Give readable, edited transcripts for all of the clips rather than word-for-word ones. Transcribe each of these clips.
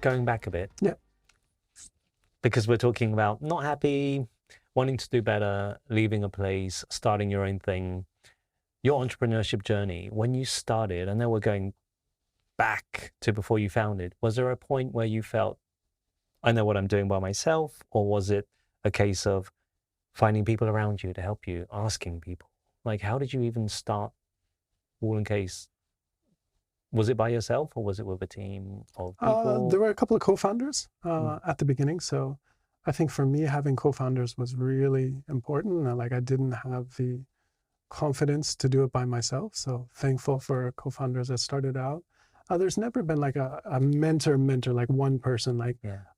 going back a bit. Yeah. Because we're talking about not happy, wanting to do better, leaving a place, starting your own thing. Your entrepreneurship journey, when you started, I know we're going back to before you founded, was there a point where you felt, I know what I'm doing by myself? Or was it a case of finding people around you to help you, asking people? Like, how did you even start Wahl & Case? Was it by yourself or was it with a team of people? There were a couple of co-founders at the beginning. So I think for me, having co-founders was really important. Like I didn't have the confidence to do it by myself. So thankful for co-founders that started out. There's never been like a mentor, like one person,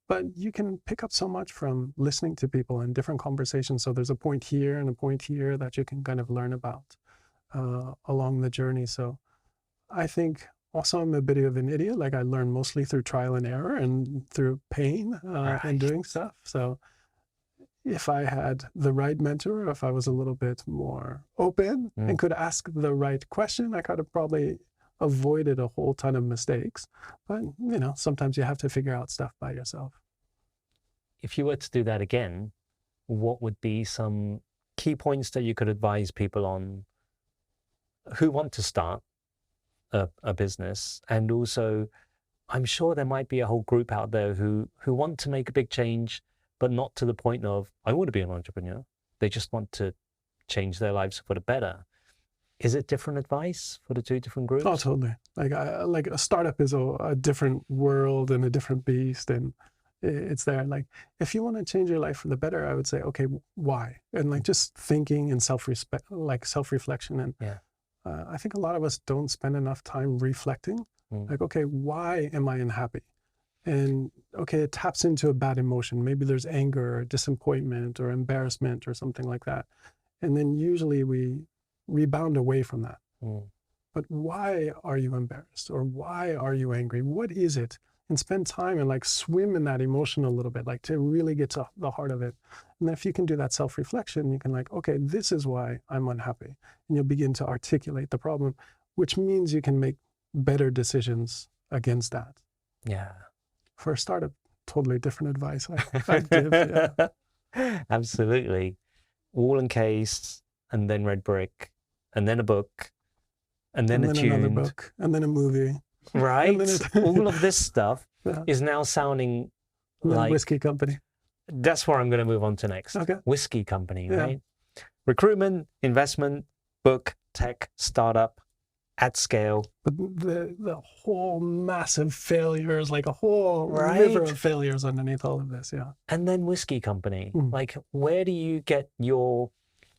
but you can pick up so much from listening to people in different conversations. So there's a point here and a point here that you can kind of learn about along the journey. So I think also I'm a bit of an idiot. Like I learn mostly through trial and error and through pain and doing stuff. So if I had the right mentor, if I was a little bit more open and could ask the right question, I could have probably avoided a whole ton of mistakes. But, you know, sometimes you have to figure out stuff by yourself. If you were to do that again, what would be some key points that you could advise people on who want to start a business? And also, I'm sure there might be a whole group out there who want to make a big change, but not to the point of, I want to be an entrepreneur. They just want to change their lives for the better. Is it different advice for the two different groups? Oh, totally. Like a startup is a different world and a different beast, and it's there. Like if you want to change your life for the better, I would say, okay, why? And like just thinking and self-reflection. And I think a lot of us don't spend enough time reflecting. Like, okay, why am I unhappy? And okay, it taps into a bad emotion. Maybe there's anger or disappointment or embarrassment or something like that. And then usually we rebound away from that. But why are you embarrassed? Or why are you angry? What is it? And spend time and like swim in that emotion a little bit, like to really get to the heart of it. And if you can do that self-reflection, you can like, okay, this is why I'm unhappy. And you'll begin to articulate the problem, which means you can make better decisions against that. Yeah. For a startup, totally different advice I'd give. Yeah. Absolutely. Wahl & Case, and then Red Brick, and then a book, and then Attuned. Another book, and then a movie. Right? All of this stuff is now sounding like... Whiskey company. That's where I'm going to move on to next. Okay. Whiskey company, right? Recruitment, investment, book, tech, startup, at scale. But the whole massive failures, like a whole river of failures underneath all of this, And then whiskey company. Like, where do you get your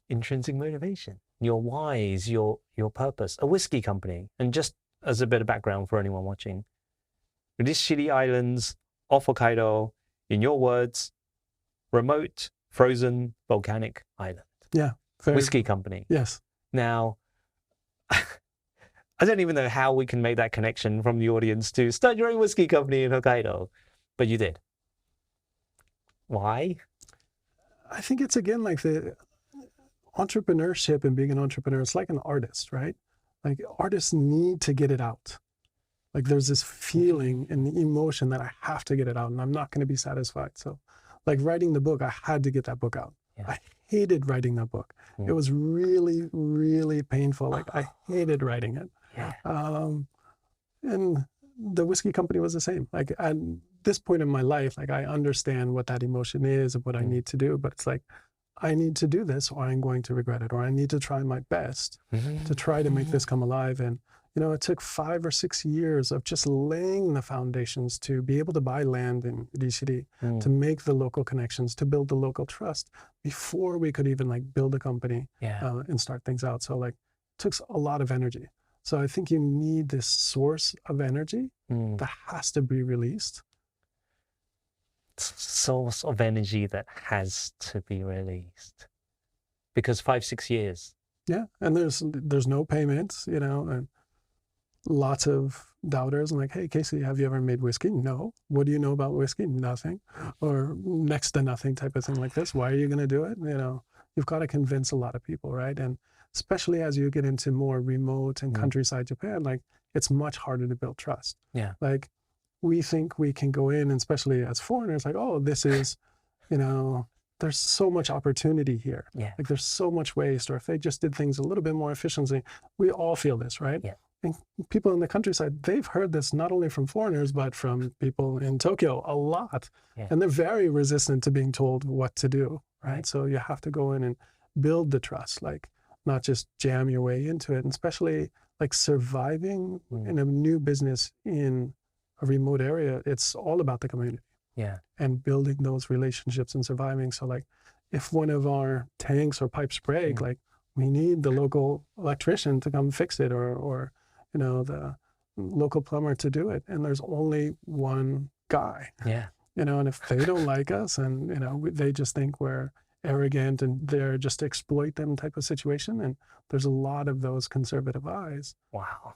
intrinsic motivation, your whys, your purpose? A whiskey company. And just as a bit of background for anyone watching, these shitty islands off Hokkaido, in your words, remote, frozen, volcanic island. Yeah. Whiskey company. Yes. Now, I don't even know how we can make that connection from the audience to start your own whiskey company in Hokkaido, but you did. Why? I think it's, again, like the entrepreneurship and being an entrepreneur, it's like an artist, right? Like artists need to get it out. Like there's this feeling and the emotion that I have to get it out and I'm not going to be satisfied. So like writing the book, I had to get that book out. Yeah. I hated writing that book. It was really, really painful. Like I hated writing it. Yeah. And the whiskey company was the same. Like at this point in my life, like I understand what that emotion is and what I need to do, but it's like, I need to do this or I'm going to regret it, or I need to try my best to try to make this come alive. And, you know, it took 5 or 6 years of just laying the foundations to be able to buy land in Rishiri, to make the local connections, to build the local trust before we could even like build a company and start things out. So like it took a lot of energy. So I think you need this source of energy that has to be released. Source of energy that has to be released, because 5-6 years. Yeah, and there's no payments, you know, and lots of doubters. I'm like, hey, Casey, have you ever made whiskey? No. What do you know about whiskey? Nothing, or next to nothing type of thing like this. Why are you going to do it? You know, you've got to convince a lot of people, right? And especially as you get into more remote and countryside Japan, like it's much harder to build trust. Yeah. Like we think we can go in, and especially as foreigners, like, oh, this is, there's so much opportunity here. Yeah. Like there's so much waste, or if they just did things a little bit more efficiently, we all feel this, right? Yeah. And people in the countryside, they've heard this not only from foreigners, but from people in Tokyo a lot. Yeah. And they're very resistant to being told what to do, right? So you have to go in and build the trust, like not just jam your way into it. And especially like surviving in a new business in a remote area, it's all about the community. Yeah. And building those relationships and surviving. So like if one of our tanks or pipes break, like we need the local electrician to come fix it, or the local plumber to do it. And there's only one guy. Yeah. And if they don't like us, and they just think we're arrogant and they're just to exploit them type of situation, and there's a lot of those conservative eyes. Wow.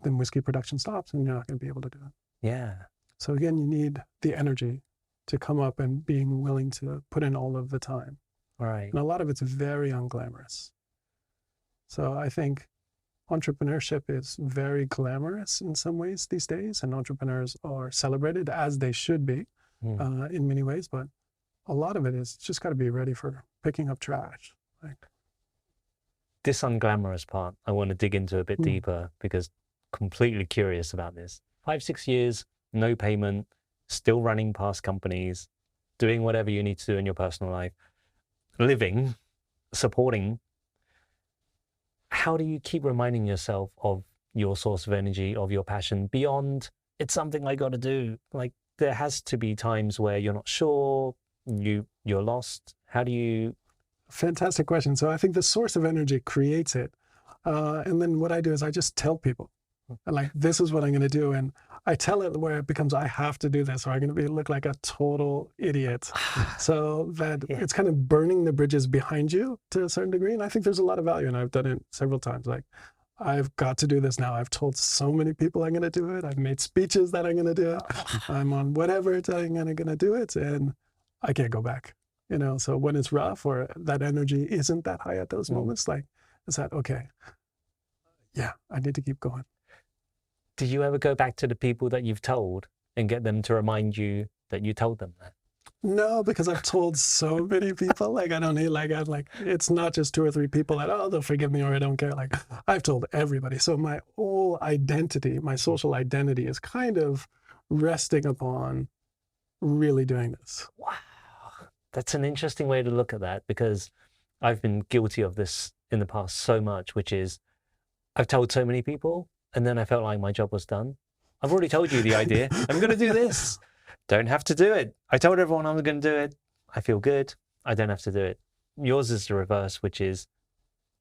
Then whiskey production stops and you're not going to be able to do it. Yeah. So again, you need the energy to come up and being willing to put in all of the time. Right. And a lot of it's very unglamorous. So I think entrepreneurship is very glamorous in some ways these days, and entrepreneurs are celebrated as they should be in many ways, but a lot of it is just got to be ready for picking up trash. Like this unglamorous part, I want to dig into a bit deeper, because completely curious about this. 5-6 years, no payment, still running past companies, doing whatever you need to do in your personal life, living, supporting. How do you keep reminding yourself of your source of energy, of your passion, beyond it's something I got to do? Like there has to be times where you're not sure, you're lost. How do you? Fantastic question. So I think the source of energy creates it. And then what I do is I just tell people, like, this is what I'm going to do. And I tell it where it becomes, I have to do this, or I'm going to look like a total idiot. So that it's kind of burning the bridges behind you to a certain degree. And I think there's a lot of value. And I've done it several times. Like, I've got to do this now. I've told so many people I'm going to do it. I've made speeches that I'm going to do it. I'm on whatever I'm going to do it. And I can't go back. So when it's rough or that energy isn't that high at those moments, like, it's that, okay, yeah, I need to keep going. Do you ever go back to the people that you've told and get them to remind you that you told them that? No, because I've told so many people, like, I don't need, like, it's not just 2 or 3 people that, oh, they'll forgive me or I don't care. Like, I've told everybody. So my whole identity, my social identity is kind of resting upon really doing this. Wow. That's an interesting way to look at that, because I've been guilty of this in the past so much, which is I've told so many people and then I felt like my job was done. I've already told you the idea. I'm going to do this. Don't have to do it. I told everyone I'm going to do it. I feel good. I don't have to do it. Yours is the reverse, which is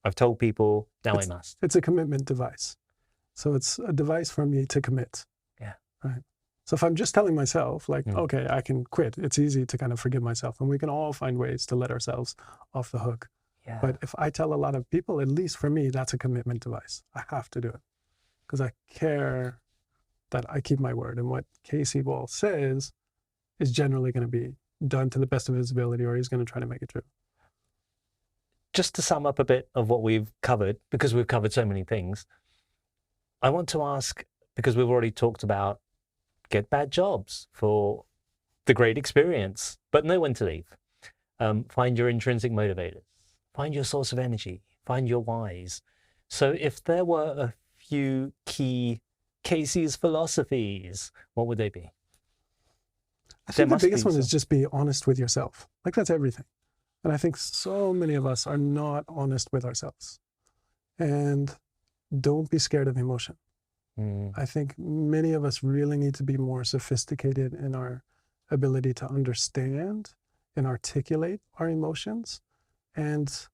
I've told people, now I must. It's a commitment device. So it's a device for me to commit. Yeah. Right. So if I'm just telling myself, like, okay, I can quit, it's easy to kind of forgive myself. And we can all find ways to let ourselves off the hook. Yeah. But if I tell a lot of people, at least for me, that's a commitment device. I have to do it because I care that I keep my word. And what Casey Wahl says is generally going to be done to the best of his ability, or he's going to try to make it true. Just to sum up a bit of what we've covered, because we've covered so many things, I want to ask, because we've already talked about get bad jobs for the great experience, but know when to leave. Find your intrinsic motivators. Find your source of energy. Find your whys. So if there were a few key Casey's philosophies, what would they be? I think the biggest one is just be honest with yourself. Like, that's everything. And I think so many of us are not honest with ourselves. And don't be scared of emotion. I think many of us really need to be more sophisticated in our ability to understand and articulate our emotions and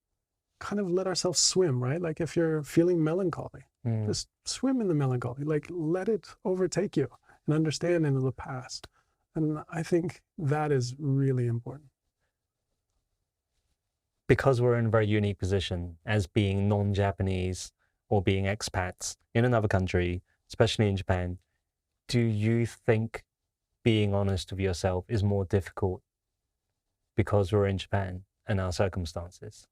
kind of let ourselves swim, right? Like if you're feeling melancholy, just swim in the melancholy, like let it overtake you and understand into the past. And I think that is really important. Because we're in a very unique position as being non-Japanese or being expats in another country, especially in Japan, do you think being honest with yourself is more difficult because we're in Japan and our circumstances?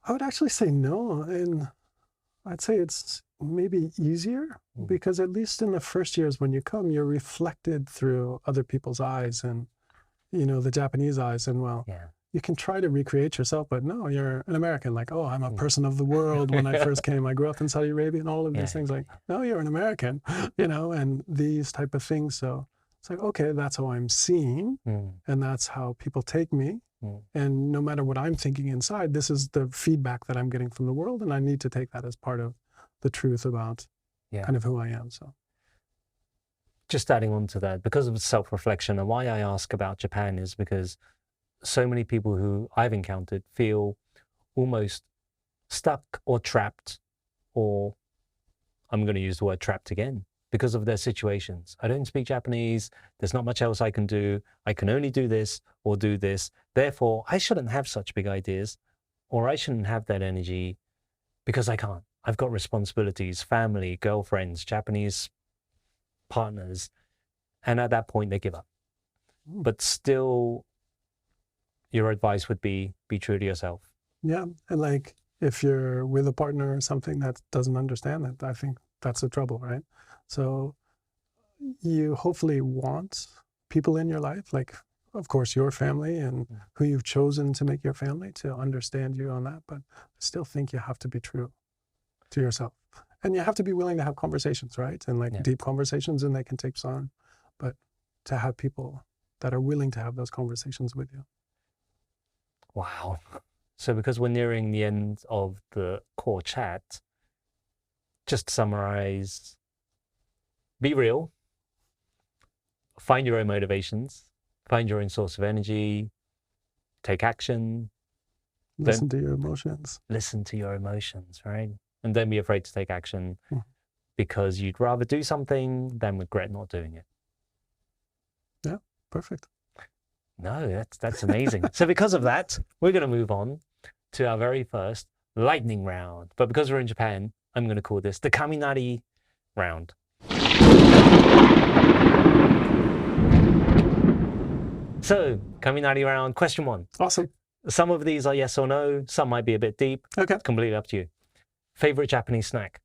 I would actually say no. And I'd say it's maybe easier, because at least in the first years when you come, you're reflected through other people's eyes and, the Japanese eyes. And well, Yeah. you can try to recreate yourself, but no, you're an American. Like, oh, I'm a person of the world. When I first came, I grew up in Saudi Arabia and all of these things. Like, no, you're an American, and these type of things. So it's like, okay, that's how I'm seen. And that's how people take me. And no matter what I'm thinking inside, this is the feedback that I'm getting from the world. And I need to take that as part of the truth about kind of who I am. So just adding on to that, because of self-reflection, and why I ask about Japan is because so many people who I've encountered feel almost stuck or trapped, or I'm going to use the word trapped again, because of their situations. I don't speak Japanese. There's not much else I can do. I can only do this or do this. Therefore, I shouldn't have such big ideas, or I shouldn't have that energy because I can't. I've got responsibilities, family, girlfriends, Japanese partners. And at that point, they give up. But still, your advice would be true to yourself. Yeah. And like, if you're with a partner or something that doesn't understand it, I think that's the trouble, right? So you hopefully want people in your life, like, of course, your family and who you've chosen to make your family, to understand you on that. But I still think you have to be true to yourself. And you have to be willing to have conversations, right? And like deep conversations, and they can take some, but to have people that are willing to have those conversations with you. Wow. So because we're nearing the end of the core chat, just to summarize, be real, find your own motivations, find your own source of energy, take action. Listen to your emotions. Listen to your emotions, right? And don't be afraid to take action because you'd rather do something than regret not doing it. Yeah, perfect. No, that's amazing. So because of that, we're going to move on to our very first lightning round. But because we're in Japan, I'm going to call this the Kaminari round. So, Kaminari round, question 1. Awesome. Some of these are yes or no. Some might be a bit deep. Okay. It's completely up to you. Favorite Japanese snack?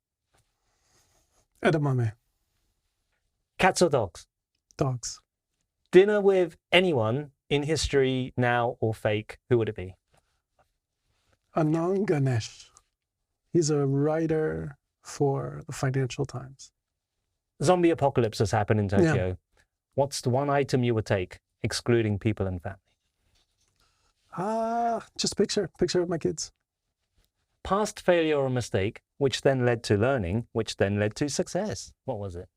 Edamame. Cats or dogs? Dogs. Dinner with anyone in history, now or fake, who would it be? Anand Ganesh. He's a writer for the Financial Times. Zombie apocalypse has happened in Tokyo. Yeah. What's the one item you would take, excluding people and family? Just picture of my kids. Past failure or mistake, which then led to learning, which then led to success. What was it?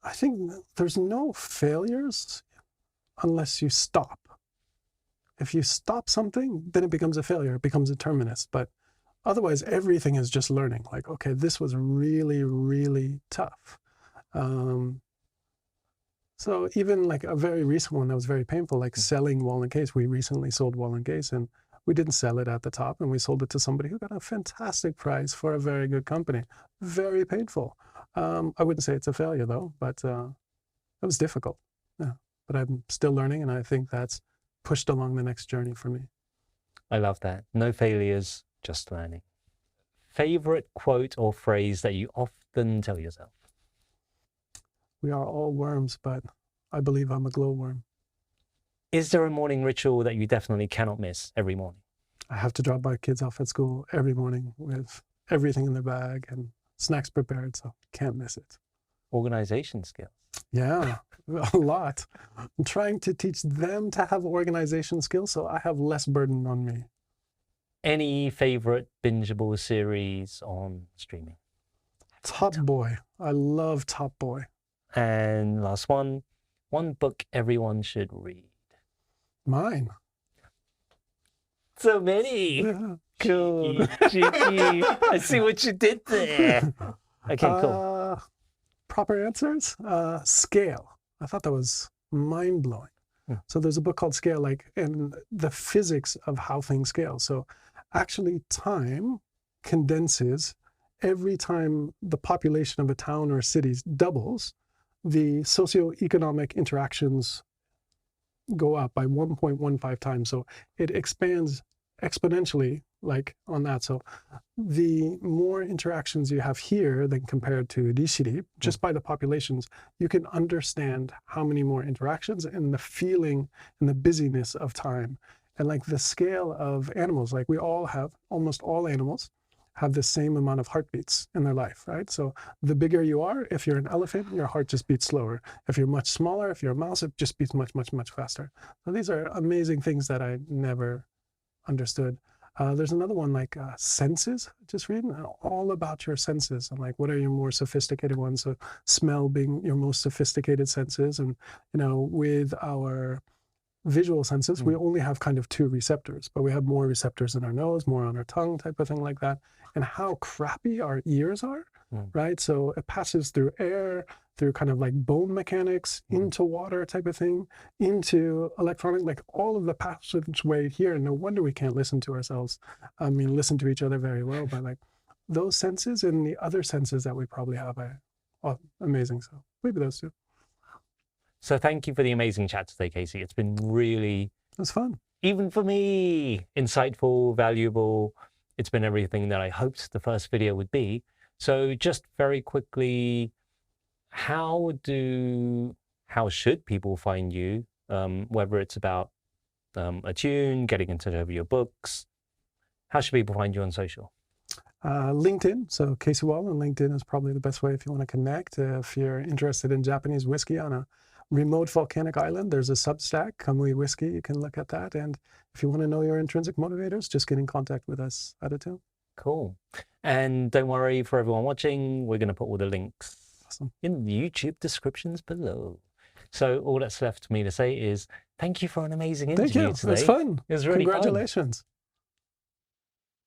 I think there's no failures unless you stop. If you stop something, then it becomes a failure. It becomes a terminus. But otherwise, everything is just learning. Like, okay, this was really, really tough. So even like a very recent one that was very painful, like selling Wall & Case. We recently sold Wall & Case, and we didn't sell it at the top, and we sold it to somebody who got a fantastic price for a very good company. Very painful. I wouldn't say it's a failure though, but it was difficult. Yeah, but I'm still learning, and I think that's pushed along the next journey for me. I love that. No failures, just learning. Favorite quote or phrase that you often tell yourself? We are all worms, but I believe I'm a glowworm. Is there a morning ritual that you definitely cannot miss every morning? I have to drop my kids off at school every morning with everything in their bag and snacks prepared, so can't miss it. Organization skills. Yeah, a lot. I'm trying to teach them to have organization skills so I have less burden on me. Any favorite bingeable series on streaming? Top Boy. I love Top Boy. And last one book everyone should read. Mine. So many. Yeah. Cool. Cheeky. I see what you did there. Okay, cool. Proper answers? Scale. I thought that was mind-blowing. So there's a book called Scale, like, and the physics of how things scale. So actually time condenses every time the population of a town or city doubles, the socioeconomic interactions go up by 1.15 times. So it expands exponentially like on that. So the more interactions you have here than compared to Rishiri, just by the populations, you can understand how many more interactions and the feeling and the busyness of time. And like the scale of animals, like we all have, almost all animals have the same amount of heartbeats in their life, right? So the bigger you are, if you're an elephant, your heart just beats slower. If you're much smaller, if you're a mouse, it just beats much, much, much faster. So these are amazing things that I never understood. There's another one like senses, just reading all about your senses and like what are your more sophisticated ones. So smell being your most sophisticated senses. And, with our visual senses, we only have kind of 2 receptors, but we have more receptors in our nose, more on our tongue, type of thing like that. And how crappy our ears are, right? So it passes through air, through kind of like bone mechanics, into water type of thing, into electronic, like all of the passageway here. No wonder we can't listen to ourselves. I mean, listen to each other very well, but like those senses and the other senses that we probably have are amazing. So maybe those 2. So thank you for the amazing chat today, Casey. It's been really... It was fun. Even for me, insightful, valuable. It's been everything that I hoped the first video would be. So just very quickly, how should people find you? Whether it's about Attune, getting in touch over your books, how should people find you on social? LinkedIn. So Casey Wahl on LinkedIn is probably the best way if you want to connect. If you're interested in Japanese whiskey on a remote volcanic island, there's a Substack, Kamui Whiskey. You can look at that. And if you want to know your intrinsic motivators, just get in contact with us at Attune. Cool. And don't worry, for everyone watching, we're going to put all the links in the YouTube descriptions below. So all that's left for me to say is thank you for an amazing interview today. It was fun. It was really Congratulations. fun.